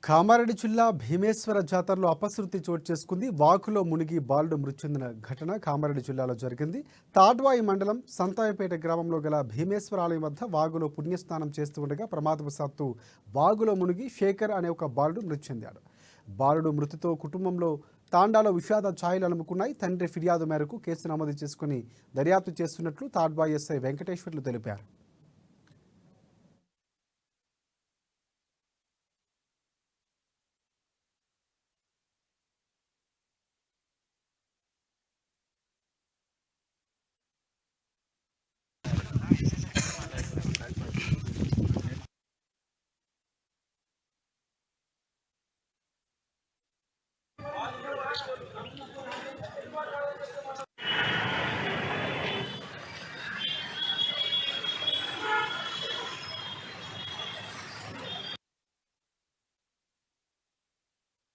కామారెడ్డి జిల్లా భీమేశ్వర జాతరలో అపశృతి చోటు చేసుకుంది. వాగులో మునిగి బాలుడు మృతి చెందిన ఘటన కామారెడ్డి జిల్లాలో జరిగింది. తాడ్వాయి మండలం సంతాయపేట గ్రామంలో గల భీమేశ్వర ఆలయం వద్ద వాగులో పుణ్యస్నానం చేస్తూ ఉండగా ప్రమాదవశాత్తు వాగులో మునిగి శేఖర్ అనే ఒక బాలుడు మృతి చెందాడు. బాలుడు మృతితో కుటుంబంలో తాండాలో విషాద ఛాయలు అలుముకున్నాయి. తండ్రి ఫిర్యాదు మేరకు కేసు నమోదు చేసుకుని దర్యాప్తు చేస్తున్నట్లు తాడ్వాయి ఎస్ఐ వెంకటేశ్వర్లు తెలిపారు.